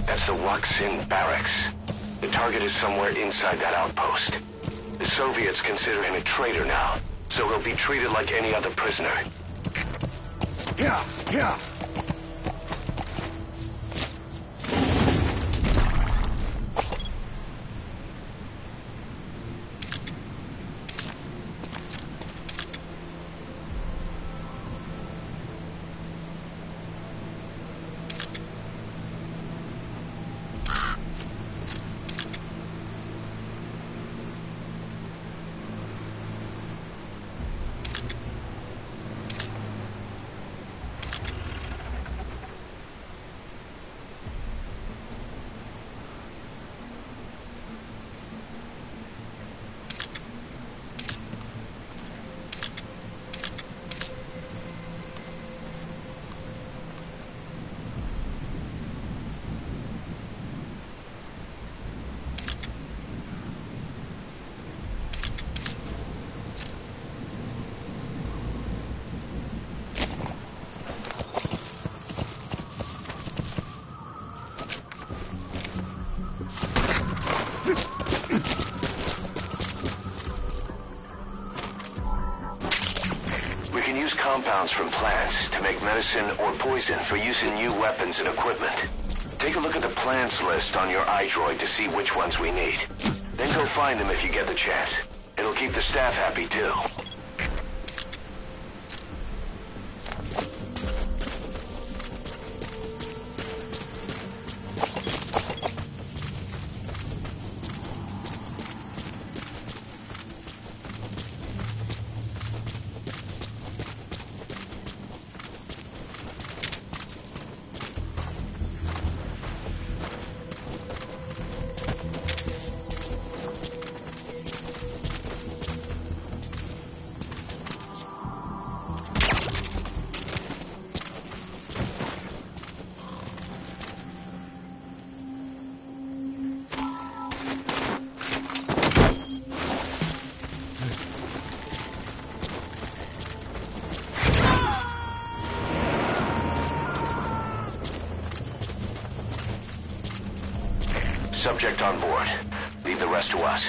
That's the Waksin barracks. The target is somewhere inside that outpost. The Soviets consider him a traitor now, so he'll be treated like any other prisoner. Compounds from plants to make medicine or poison for use in new weapons and equipment. Take a look at the plants list on your iDroid to see which ones we need. Then go find them if you get the chance. It'll keep the staff happy too. Subject on board. Leave the rest to us.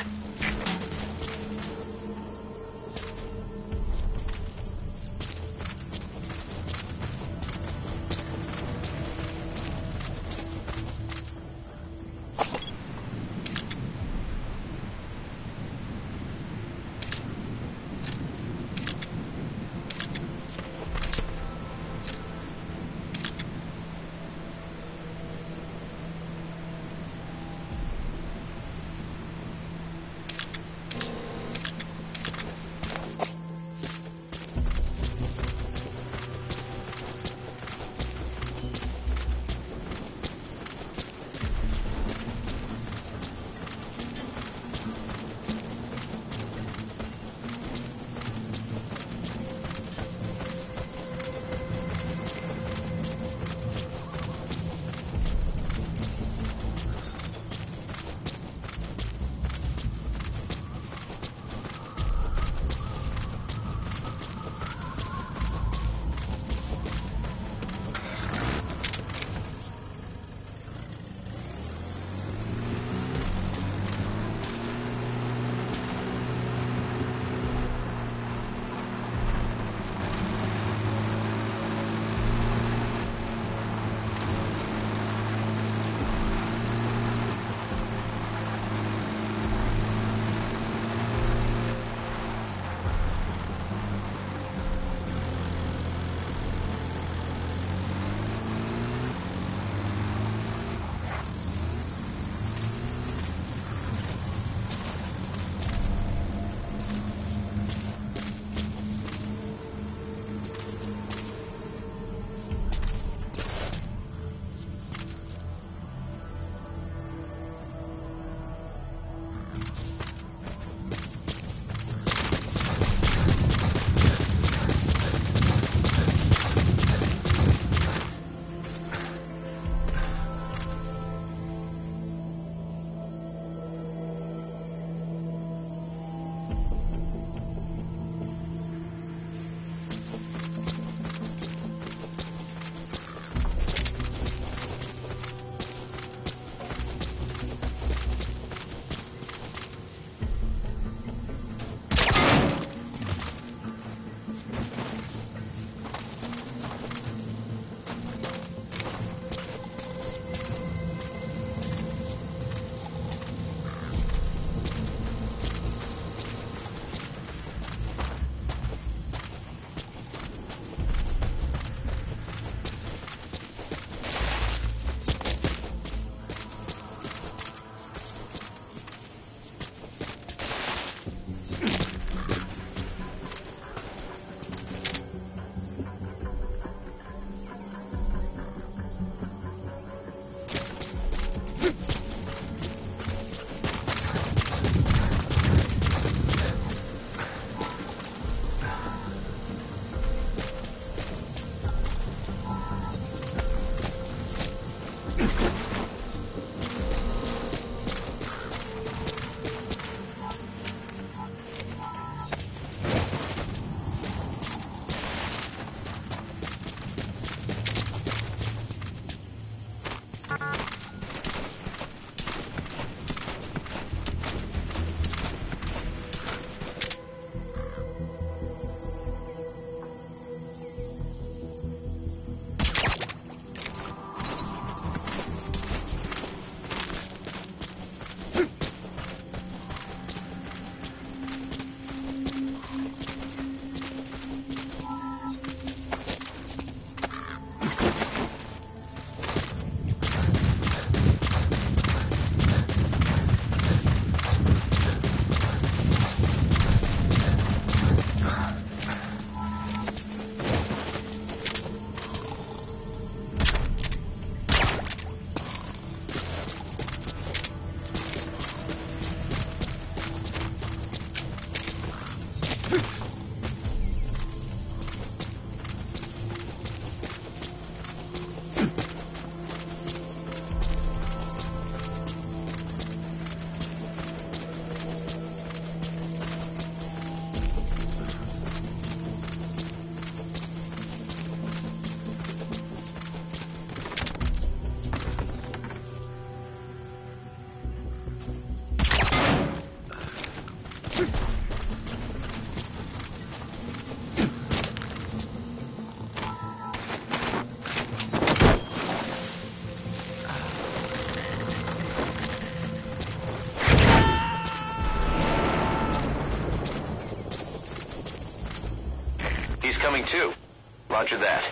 Roger that.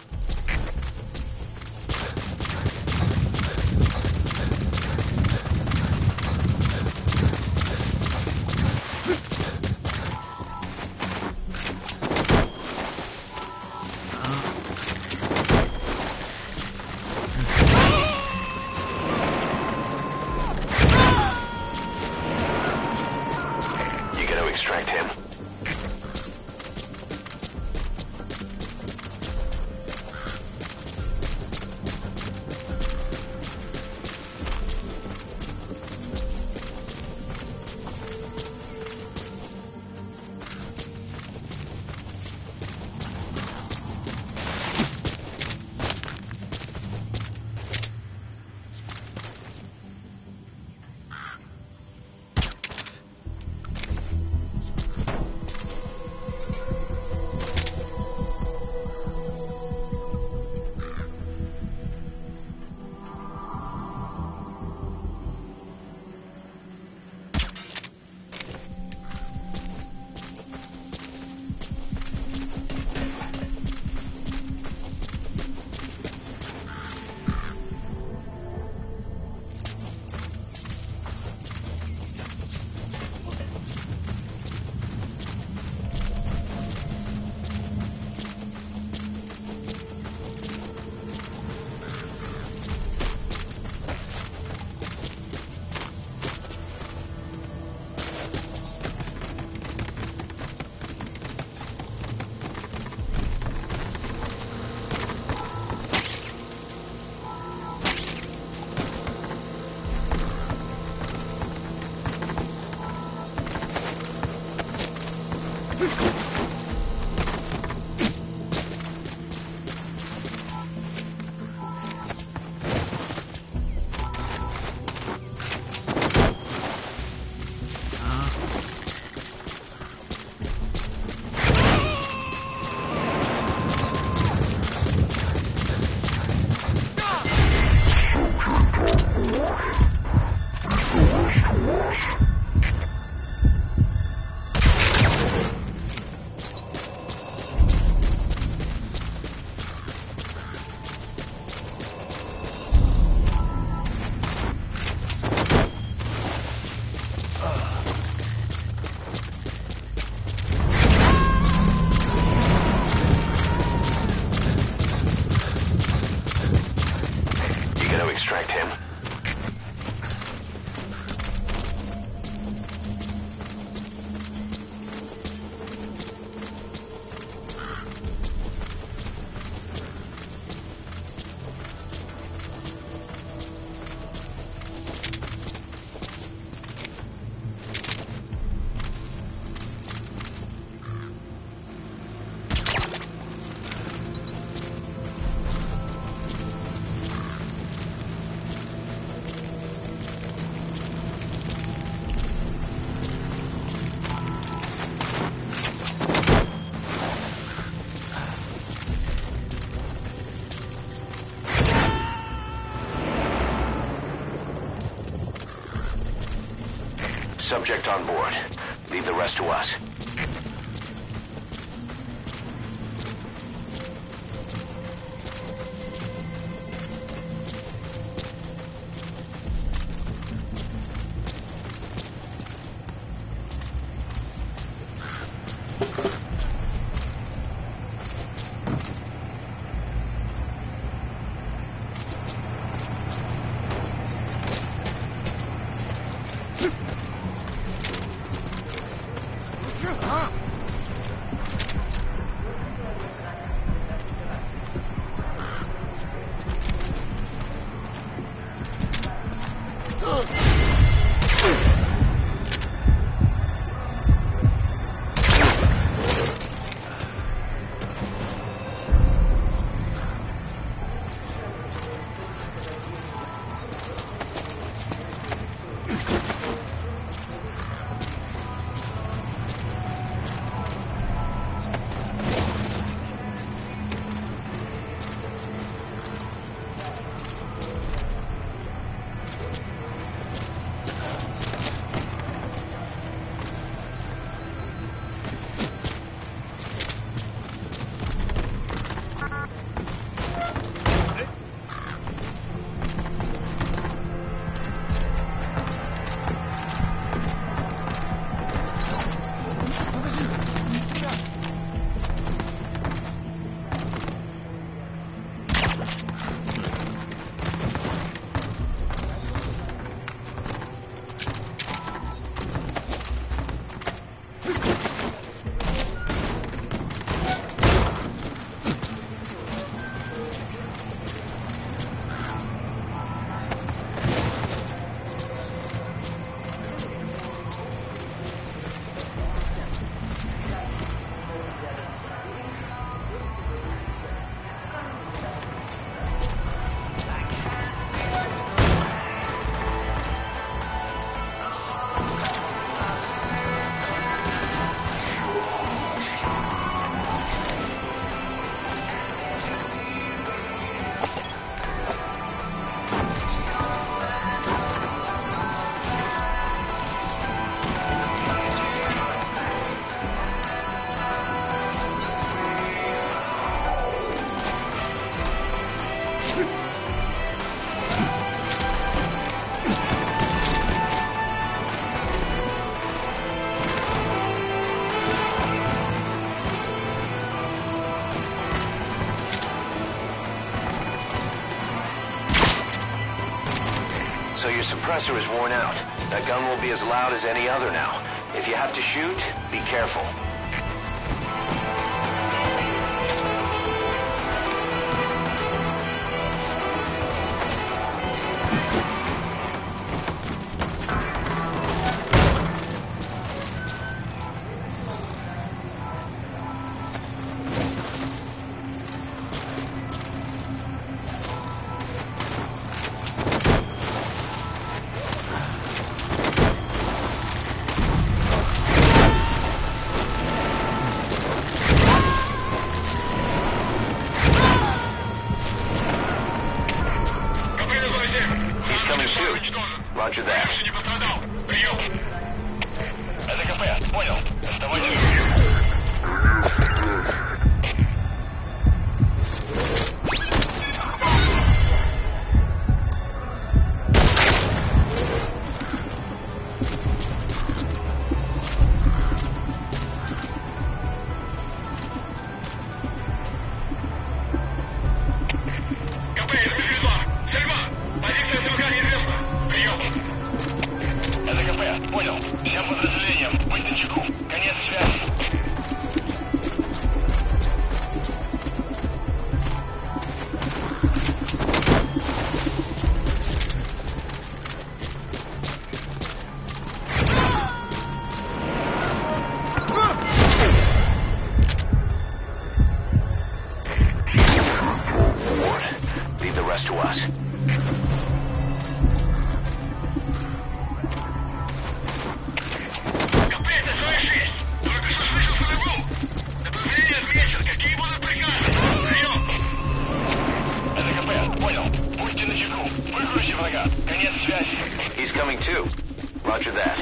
You got to extract him. Extract him. Subject on board. Leave the rest to us. So your suppressor is worn out. That gun will be as loud as any other now. If you have to shoot, be careful. Roger that. Это КП, понял. Оставайтесь. Понял. Всем подразделениям. Быть начеку. Конец связи. Leave the rest to us. He's coming too. Roger that.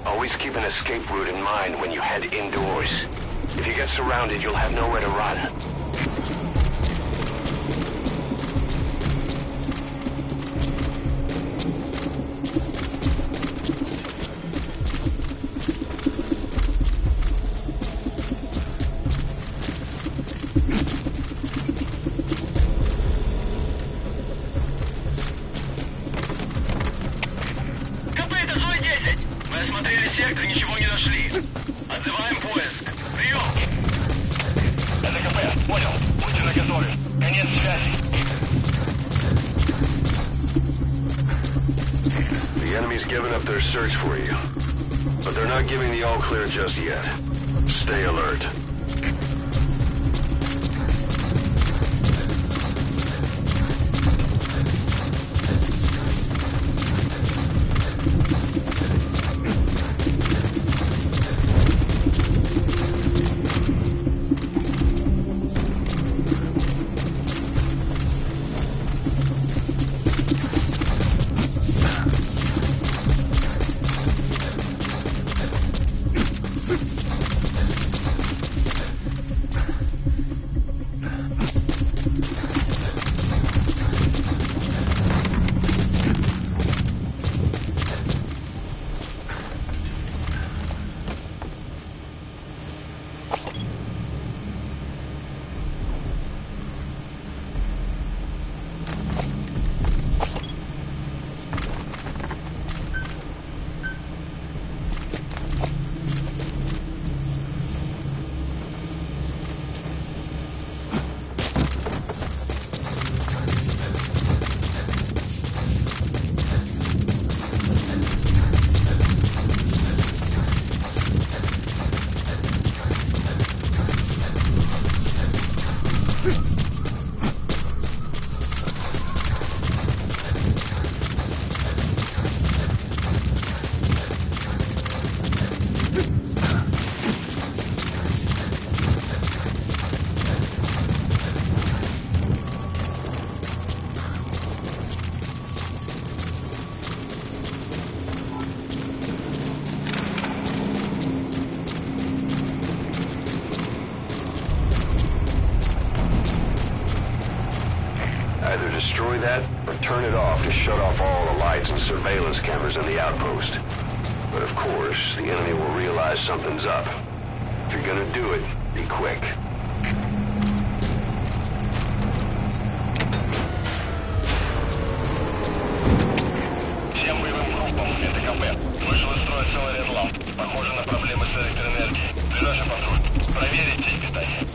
Always keep an escape route in mind when you head indoors. If you get surrounded, you'll have nowhere to run. Осмотрели сектор, ничего не нашли. Отзываем поиск. Прием! Это КП, понял. Будьте наготове. Конец связи. The enemy's given up their search for you. But they're not giving the all clear just yet. Stay alert. destroy that or turn it off to shut off all the lights and surveillance cameras in the outpost. But of course, the enemy will realize something's up. If you're gonna do it, be quick. Всем боевым группам, это КП. Вышел из строя целый ряд ламп. Похоже на проблемы с электроэнергией. Ближайший патруль. Проверить сеть питания.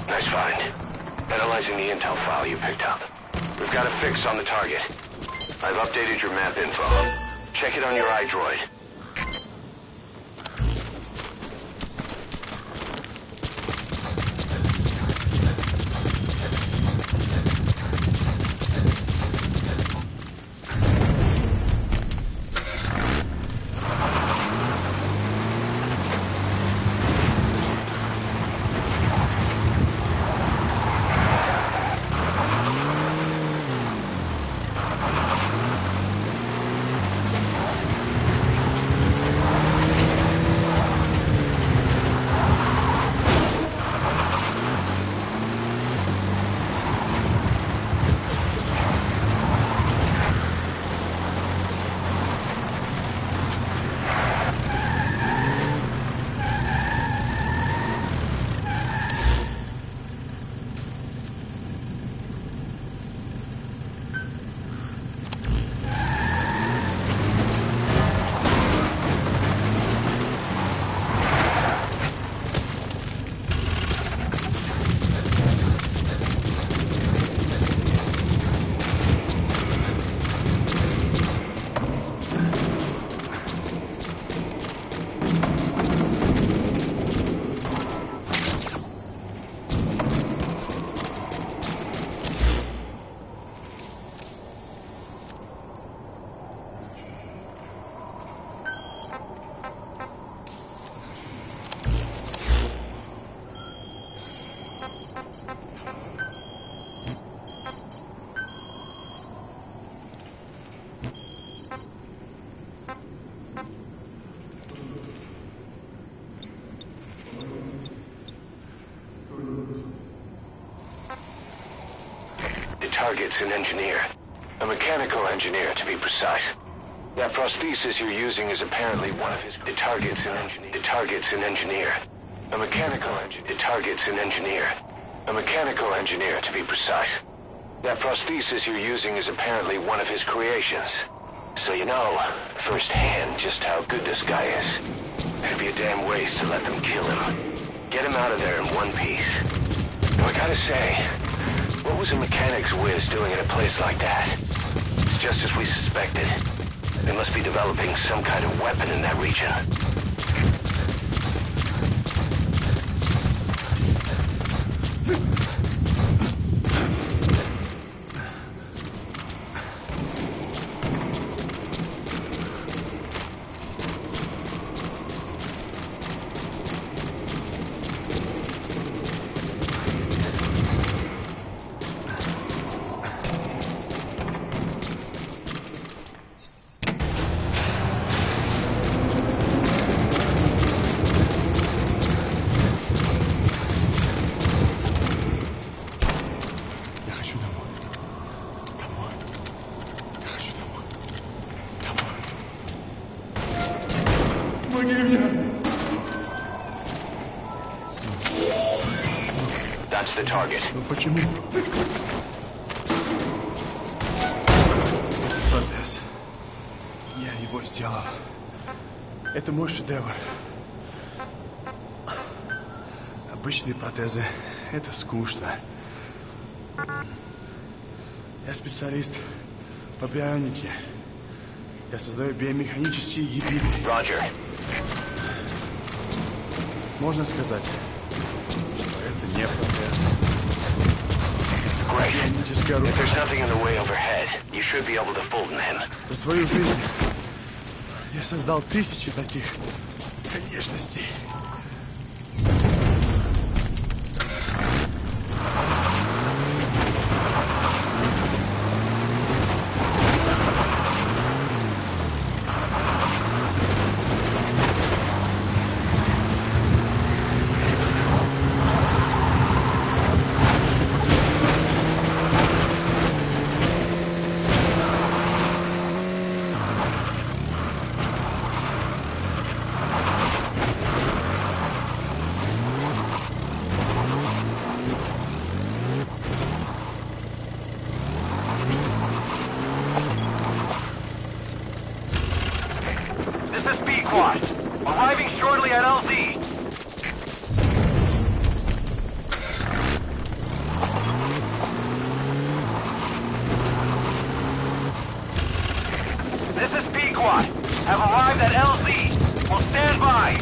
Nice find. Analyzing the intel file you picked up. We've got a fix on the target. I've updated your map info. Check it on your iDroid. Target's an engineer. A mechanical engineer, to be precise. That prosthesis you're using is apparently one of his... The target's an engineer. The target's an engineer. A mechanical engineer. The target's an engineer. A mechanical engineer, to be precise. That prosthesis you're using is apparently one of his creations. So you know, firsthand, just how good this guy is. It'd be a damn waste to let them kill him. Get him out of there in one piece. Now I gotta say, what was a mechanics whiz doing in a place like that? It's just as we suspected. must be developing some kind of weapon in that region. That's the target. Ну почему? Протез. Я его сделал. Это мой шедевр. Обычные протезы — это скучно. Я специалист по бионике. Я создаю биомеханические гибриды. Roger. Можно сказать, что это не протез. Great. Бионическая If рука. there's nothing in the way overhead, you should be able to fold them in. За свою жизнь я создал тысячи таких конечностей. Arriving shortly at LZ. This is Pequot. Have arrived at LZ. Will stand by.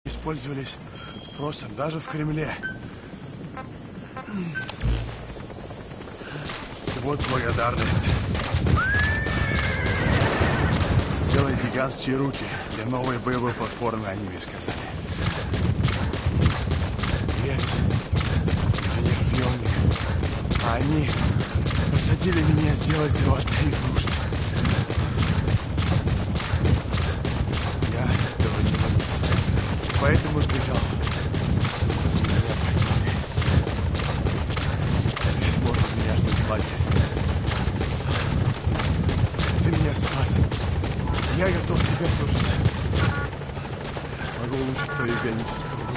Использовались спросом даже в Кремле. Вот благодарность. Сделай гигантские руки для новой боевой платформы, они мне сказали. Я инженер-фионик. А они посадили меня сделать золотые игрушки. Я этого не могу. Поэтому сбежал. Ты меня спас. Я готов тебя слушать. Я смогу улучшить твою бионическую руку.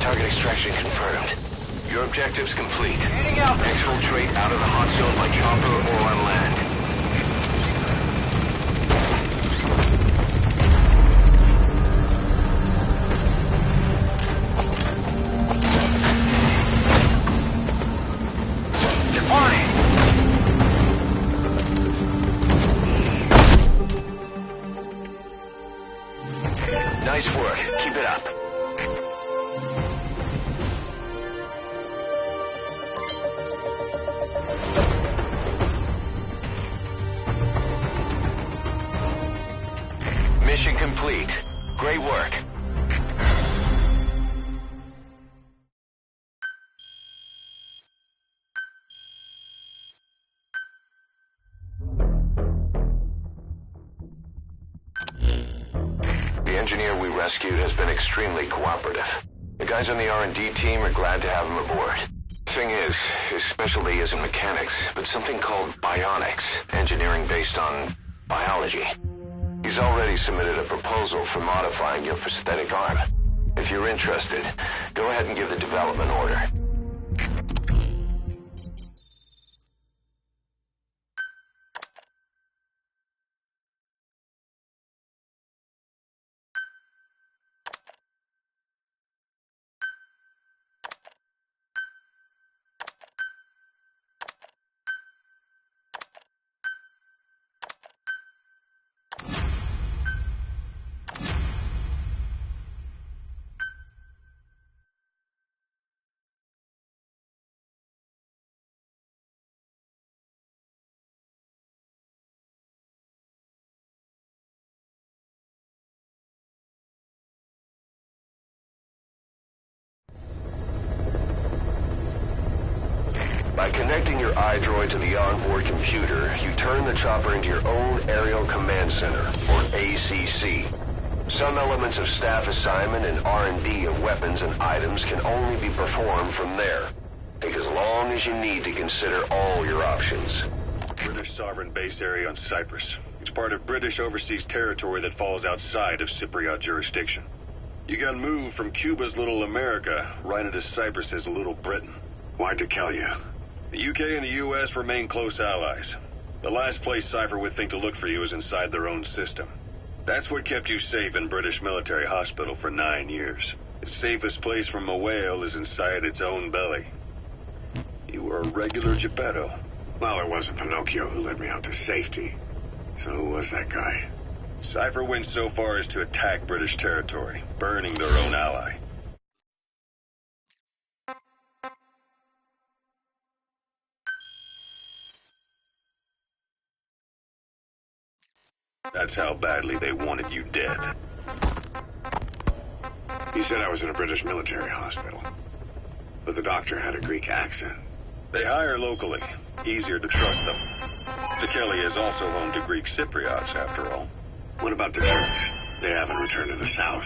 Target extraction confirmed. Your objective's complete. Exfiltrate out of the hot zone by chopper or on land. Nice work. Keep it up. Mission complete. Great work. The engineer we rescued has been extremely cooperative. The guys on the R&D team are glad to have him aboard. Thing is, his specialty isn't mechanics, but something called bionics, engineering based on biology. He's already submitted a proposal for modifying your prosthetic arm. If you're interested, go ahead and give the development order. By connecting your iDroid to the onboard computer, you turn the chopper into your own Aerial Command Center, or ACC. Some elements of staff assignment and R&D of weapons and items can only be performed from there. Take as long as you need to consider all your options. British sovereign base area on Cyprus. It's part of British overseas territory that falls outside of Cypriot jurisdiction. You got moved from Cuba's Little America right into Cyprus's Little Britain. Why Decalia? The UK and the US remain close allies. The last place Cypher would think to look for you is inside their own system. That's what kept you safe in British military hospital for 9 years. The safest place from a whale is inside its own belly. You were a regular Geppetto. Well, it wasn't Pinocchio who led me out to safety. So who was that guy? Cypher went so far as to attack British territory, burning their own ally. That's how badly they wanted you dead. He said I was in a British military hospital. But the doctor had a Greek accent. They hire locally. Easier to trust them. Decalia is also home to Greek Cypriots, after all. What about the Turks? They haven't returned to the south.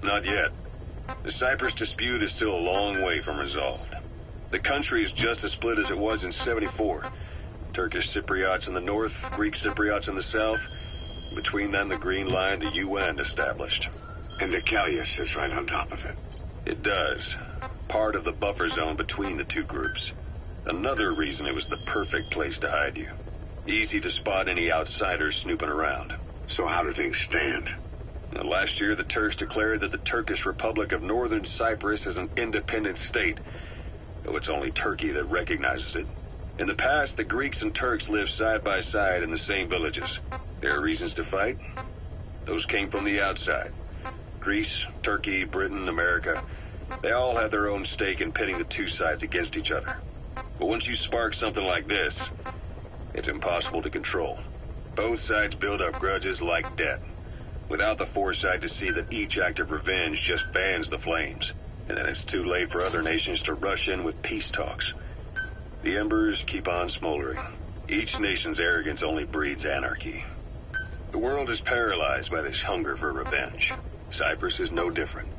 Not yet. The Cyprus dispute is still a long way from resolved. The country is just as split as it was in '74. Turkish Cypriots in the north, Greek Cypriots in the south. Between them, the Green Line, the UN established. And Decalia sits right on top of it. It does. Part of the buffer zone between the two groups. Another reason it was the perfect place to hide you. Easy to spot any outsiders snooping around. So how do things stand? Now, last year, the Turks declared that the Turkish Republic of Northern Cyprus is an independent state, though it's only Turkey that recognizes it. In the past, the Greeks and Turks lived side by side in the same villages. There are reasons to fight. Those came from the outside. Greece, Turkey, Britain, America, they all have their own stake in pitting the two sides against each other. But once you spark something like this, it's impossible to control. Both sides build up grudges like debt, without the foresight to see that each act of revenge just fans the flames, and then it's too late for other nations to rush in with peace talks. The embers keep on smoldering. Each nation's arrogance only breeds anarchy. The world is paralyzed by this hunger for revenge. Cyprus is no different.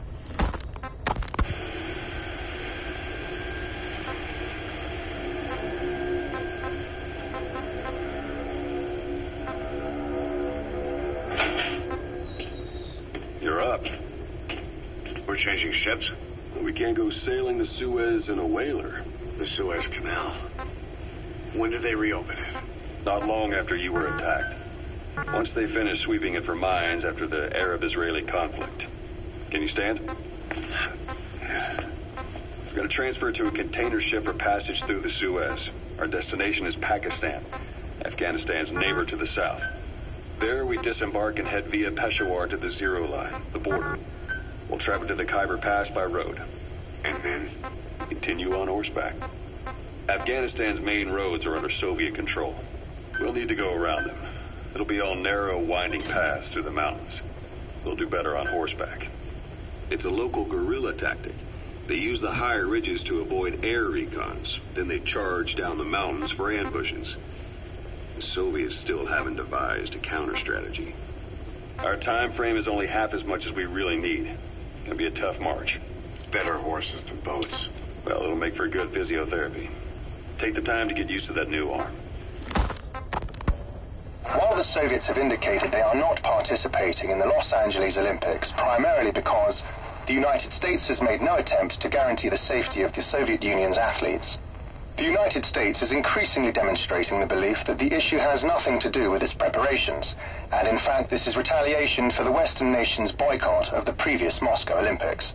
You're up. We're changing ships? We can't go sailing the Suez in a whaler. The Suez Canal. When did they reopen it? Not long after you were attacked. Once they finished sweeping it for mines after the Arab-Israeli conflict. Can you stand? We're going to transfer to a container ship for passage through the Suez. Our destination is Pakistan, Afghanistan's neighbor to the south. There we disembark and head via Peshawar to the Zero Line, the border. We'll travel to the Khyber Pass by road. And then? Continue on horseback. Afghanistan's main roads are under Soviet control. We'll need to go around them. It'll be all narrow, winding paths through the mountains. We'll do better on horseback. It's a local guerrilla tactic. They use the higher ridges to avoid air recons. Then they charge down the mountains for ambushes. The Soviets still haven't devised a counter-strategy. Our time frame is only half as much as we really need. It'll be a tough march. Better horses than boats. Well, it'll make for good physiotherapy. Take the time to get used to that new arm. While the Soviets have indicated they are not participating in the Los Angeles Olympics, primarily because the United States has made no attempt to guarantee the safety of the Soviet Union's athletes, the United States is increasingly demonstrating the belief that the issue has nothing to do with its preparations, and in fact this is retaliation for the Western nations' boycott of the previous Moscow Olympics.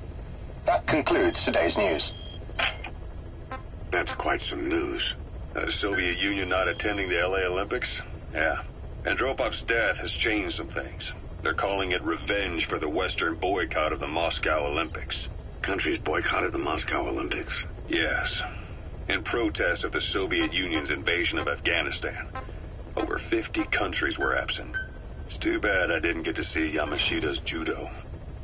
That concludes today's news. That's quite some news. The Soviet Union not attending the LA Olympics? Yeah. Andropov's death has changed some things. They're calling it revenge for the Western boycott of the Moscow Olympics. Countries boycotted the Moscow Olympics? Yes. In protest of the Soviet Union's invasion of Afghanistan. Over 50 countries were absent. It's too bad I didn't get to see Yamashita's judo.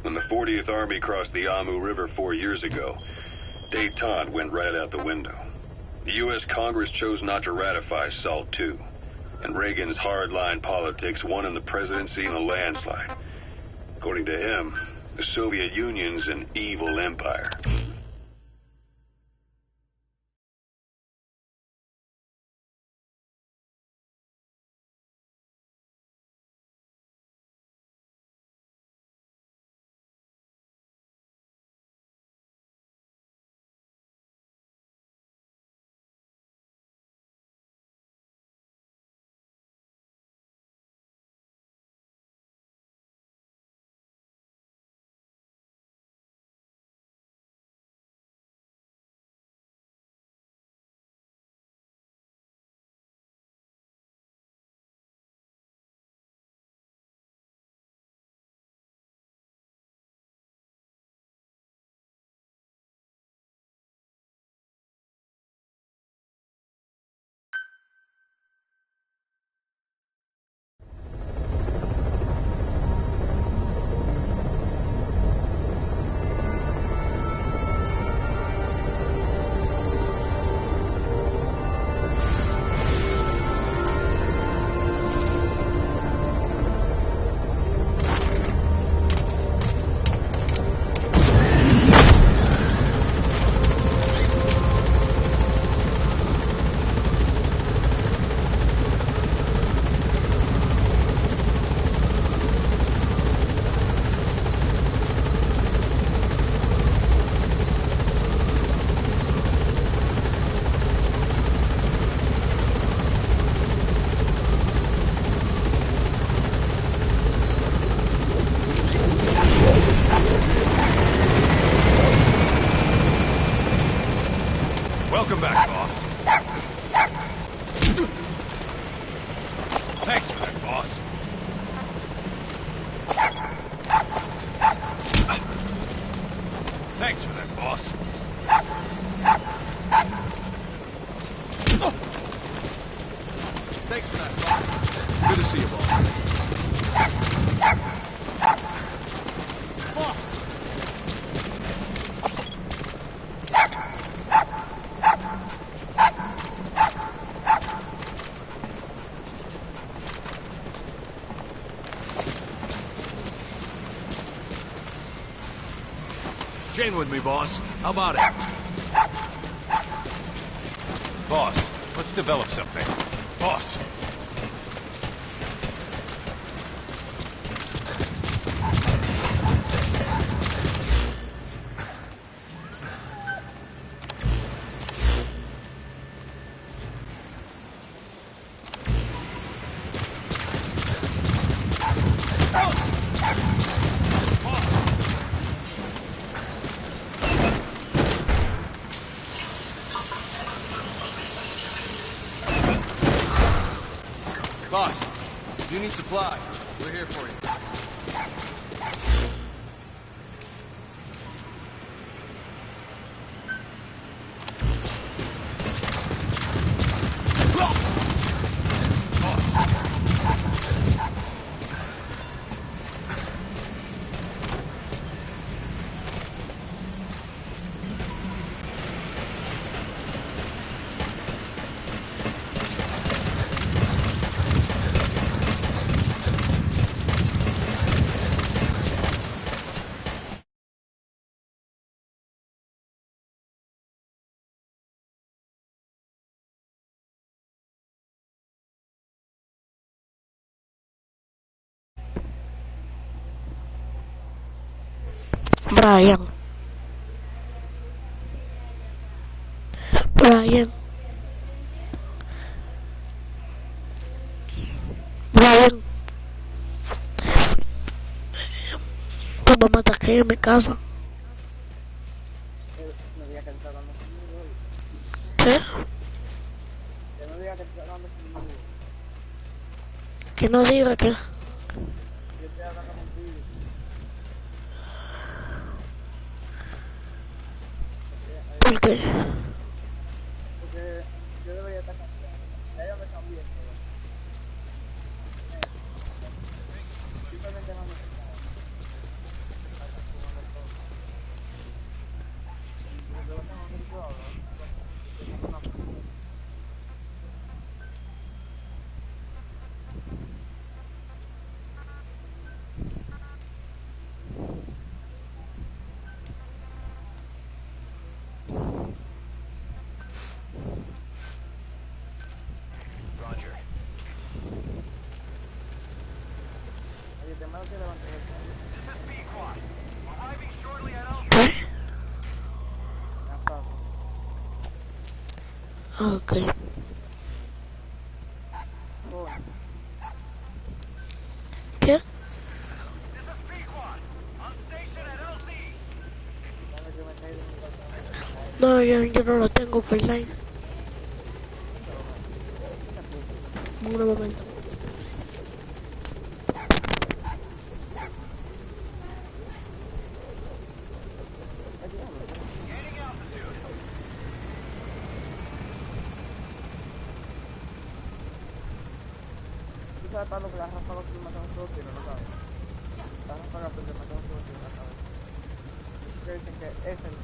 When the 40th Army crossed the Amu River 4 years ago, détente went right out the window. The U.S. Congress chose not to ratify SALT II. And Reagan's hardline politics won him the presidency in a landslide. According to him, the Soviet Union's an evil empire. Welcome back, boss. Thanks for that, boss. Thanks for that, boss. Thanks for that, boss. Good to see you, boss. Chain with me, boss. How about it? Boss, let's develop something. Boss. supply. We're here for you. Brian. Brian. Brian. Tu mamá está aquí en mi casa. No diga que está hablando conmigo. ¿Qué? Que no diga que está hablando conmigo. Que no diga que... Yo estoy hablando contigo. ¿Por qué? Porque yo debería estar cambiando. Ya yo me cambié. Simplemente no me sentaba. Yo lo tengo que yo hablar. Yo tengo una película. Roger. Oye, te mando que levantar el cambio. ¿Qué? Ya está. Ok. Coño. ¿Qué? Dame que me caí de mi casa. No, yo no lo tengo offline. Un momento. Tú sabes para lo que las ráfagas que matan a todos tiros, ¿no sabes? Las ráfagas que matan a todos tiros, ¿no sabes? Que dicen que es el